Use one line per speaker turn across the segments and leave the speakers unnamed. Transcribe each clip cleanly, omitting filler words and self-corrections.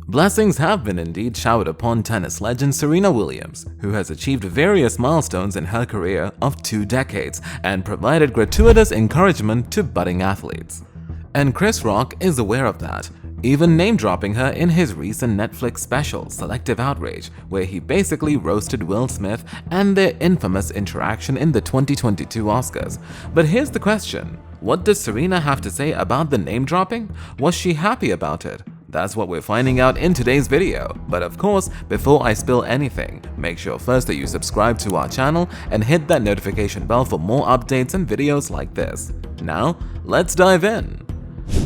Blessings have been indeed showered upon tennis legend Serena Williams, who has achieved various milestones in her career of 2 decades and provided gratuitous encouragement to budding athletes. And Chris Rock is aware of that, even name-dropping her in his recent Netflix special, Selective Outrage, where he basically roasted Will Smith and their infamous interaction in the 2022 Oscars. But here's the question: what does Serena have to say about the name-dropping? Was she happy about it? That's what we're finding out in today's video. But of course, before I spill anything, make sure first that you subscribe to our channel and hit that notification bell for more updates and videos like this. Now, let's dive in.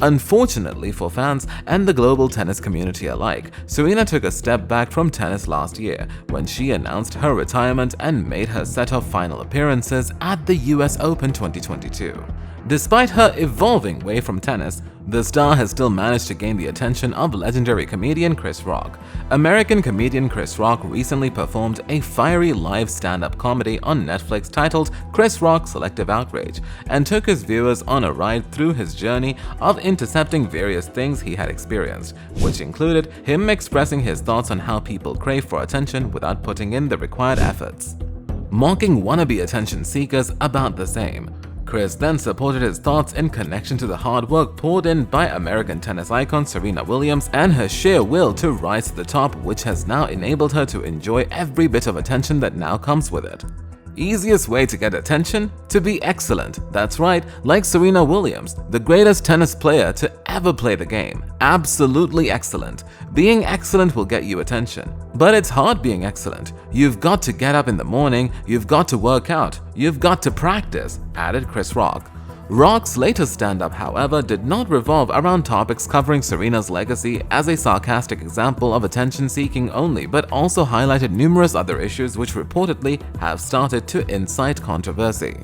Unfortunately for fans and the global tennis community alike, Serena took a step back from tennis last year when she announced her retirement and made her set of final appearances at the US Open 2022. Despite her evolving way from tennis, the star has still managed to gain the attention of legendary comedian Chris Rock. American comedian Chris Rock recently performed a fiery live stand-up comedy on Netflix titled Chris Rock Selective Outrage and took his viewers on a ride through his journey of intercepting various things he had experienced, which included him expressing his thoughts on how people crave for attention without putting in the required efforts, mocking wannabe attention seekers about the same. Chris then supported his thoughts in connection to the hard work poured in by American tennis icon Serena Williams and her sheer will to rise to the top, which has now enabled her to enjoy every bit of attention that now comes with it. Easiest way to get attention? To be excellent. That's right, like Serena Williams, the greatest tennis player to ever play the game. Absolutely excellent. Being excellent will get you attention. But it's hard being excellent. You've got to get up in the morning, you've got to work out, you've got to practice, added Chris Rock. Rock's latest stand-up, however, did not revolve around topics covering Serena's legacy as a sarcastic example of attention-seeking only, but also highlighted numerous other issues which reportedly have started to incite controversy.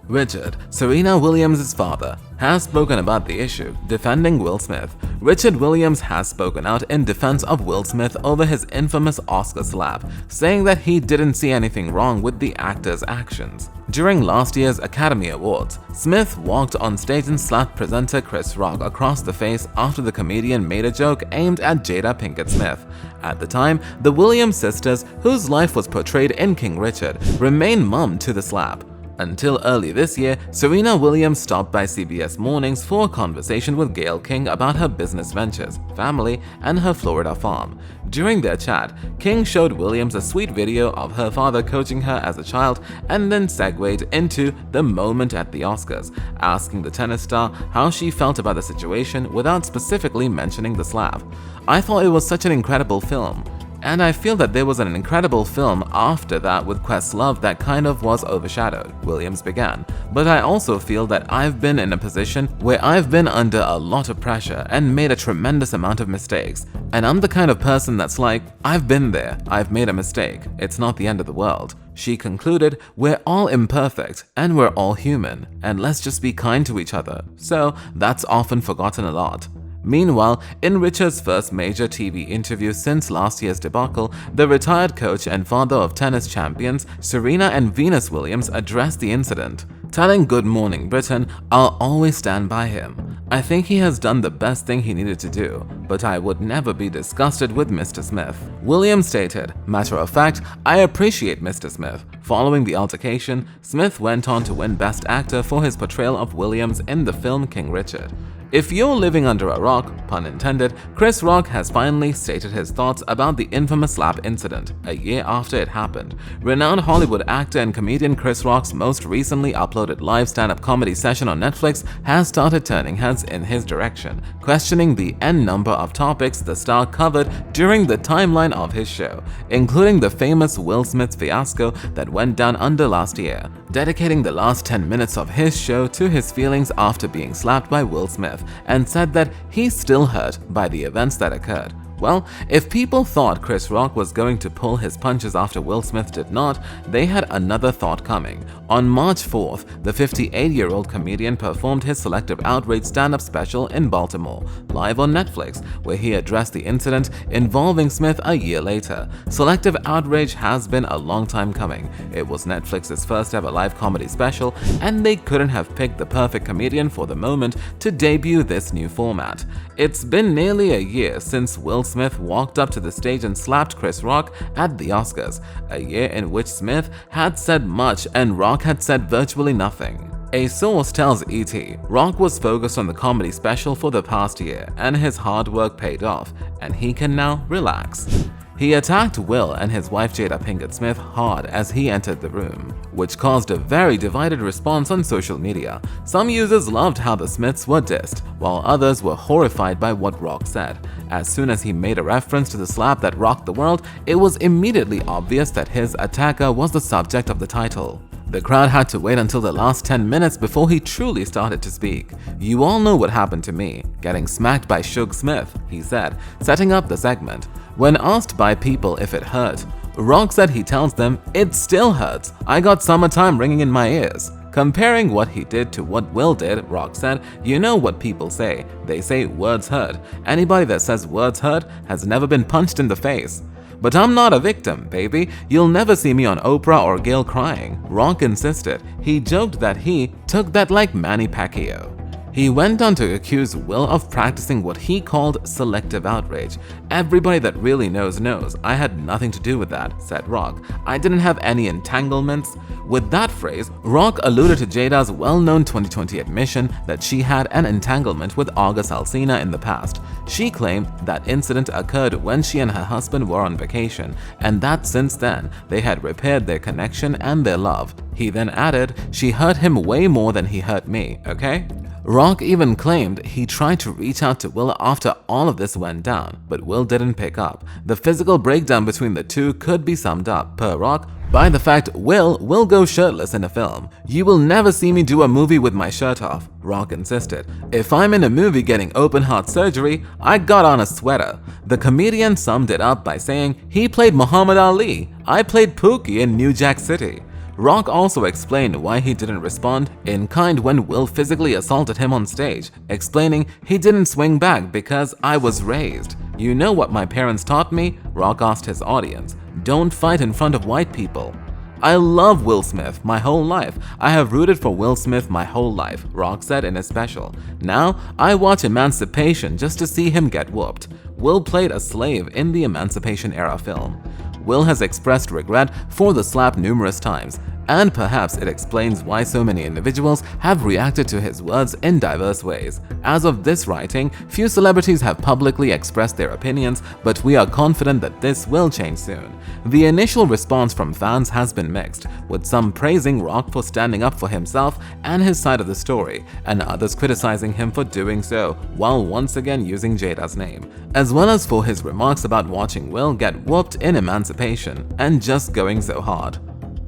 Richard, Serena Williams' father, has spoken about the issue, defending Will Smith. Richard Williams has spoken out in defense of Will Smith over his infamous Oscar slap, saying that he didn't see anything wrong with the actor's actions. During last year's Academy Awards, Smith walked on stage and slapped presenter Chris Rock across the face after the comedian made a joke aimed at Jada Pinkett Smith. At the time, the Williams sisters, whose life was portrayed in King Richard, remained mum to the slap. Until early this year, Serena Williams stopped by CBS Mornings for a conversation with Gayle King about her business ventures, family, and her Florida farm. During their chat, King showed Williams a sweet video of her father coaching her as a child and then segued into the moment at the Oscars, asking the tennis star how she felt about the situation without specifically mentioning the slap. "I thought it was such an incredible film. And I feel that there was an incredible film after that with Questlove that kind of was overshadowed," Williams began. "But I also feel that I've been in a position where I've been under a lot of pressure and made a tremendous amount of mistakes. And I'm the kind of person that's like, I've been there, I've made a mistake, it's not the end of the world." She concluded, "We're all imperfect and we're all human, and let's just be kind to each other." So that's often forgotten a lot. Meanwhile, in Richard's first major TV interview since last year's debacle, the retired coach and father of tennis champions Serena and Venus Williams addressed the incident, telling Good Morning Britain, "I'll always stand by him. I think he has done the best thing he needed to do, but I would never be disgusted with Mr. Smith." Williams stated, "Matter of fact, I appreciate Mr. Smith." Following the altercation, Smith went on to win Best Actor for his portrayal of Williams in the film King Richard. If you're living under a rock, pun intended, Chris Rock has finally stated his thoughts about the infamous slap incident, a year after it happened. Renowned Hollywood actor and comedian Chris Rock's most recently uploaded live stand-up comedy session on Netflix has started turning heads in his direction, questioning the n number of topics the star covered during the timeline of his show, including the famous Will Smith fiasco that went down under last year, dedicating the last 10 minutes of his show to his feelings after being slapped by Will Smith, and said that he's still hurt by the events that occurred. Well, if people thought Chris Rock was going to pull his punches after Will Smith did not, they had another thought coming. On March 4th, the 58-year-old comedian performed his Selective Outrage stand-up special in Baltimore, live on Netflix, where he addressed the incident involving Smith a year later. Selective Outrage has been a long time coming. It was Netflix's first ever live comedy special, and they couldn't have picked the perfect comedian for the moment to debut this new format. It's been nearly a year since Will Smith walked up to the stage and slapped Chris Rock at the Oscars, a year in which Smith had said much and Rock had said virtually nothing. A source tells ET, Rock was focused on the comedy special for the past year and his hard work paid off, and he can now relax. He attacked Will and his wife Jada Pinkett Smith hard as he entered the room, which caused a very divided response on social media. Some users loved how the Smiths were dissed, while others were horrified by what Rock said. As soon as he made a reference to the slap that rocked the world, it was immediately obvious that his attacker was the subject of the title. The crowd had to wait until the last 10 minutes before he truly started to speak. "You all know what happened to me, getting smacked by Suge Smith," he said, setting up the segment. When asked by people if it hurt, Rock said he tells them, "It still hurts. I got summertime ringing in my ears." Comparing what he did to what Will did, Rock said, "You know what people say. They say words hurt. Anybody that says words hurt has never been punched in the face. But I'm not a victim, baby. You'll never see me on Oprah or Gayle crying." Rock insisted. He joked that he took that like Manny Pacquiao. He went on to accuse Will of practicing what he called selective outrage. "Everybody that really knows knows. I had nothing to do with that," said Rock. "I didn't have any entanglements." With that phrase, Rock alluded to Jada's well-known 2020 admission that she had an entanglement with August Alsina in the past. She claimed that incident occurred when she and her husband were on vacation, and that since then, they had repaired their connection and their love. He then added, "She hurt him way more than he hurt me, okay?" Rock even claimed he tried to reach out to Will after all of this went down, but Will didn't pick up. The physical breakdown between the two could be summed up, per Rock, by the fact Will go shirtless in a film. "You will never see me do a movie with my shirt off," Rock insisted. "If I'm in a movie getting open heart surgery, I got on a sweater." The comedian summed it up by saying, "He played Muhammad Ali. I played Pookie in New Jack City." Rock also explained why he didn't respond in kind when Will physically assaulted him on stage, explaining he didn't swing back because I was raised. "You know what my parents taught me?" Rock asked his audience. "Don't fight in front of white people." "I love Will Smith my whole life. I have rooted for Will Smith my whole life," Rock said in his special. "Now, I watch Emancipation just to see him get whooped." Will played a slave in the Emancipation era film. Will has expressed regret for the slap numerous times, and perhaps it explains why so many individuals have reacted to his words in diverse ways. As of this writing, few celebrities have publicly expressed their opinions, but we are confident that this will change soon. The initial response from fans has been mixed, with some praising Rock for standing up for himself and his side of the story, and others criticizing him for doing so, while once again using Jada's name, as well as for his remarks about watching Will get whooped in Emancipation and just going so hard.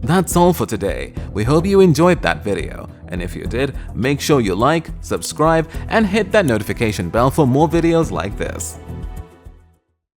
That's all for today. We hope you enjoyed that video, and if you did, make sure you like, subscribe, and hit that notification bell for more videos like this.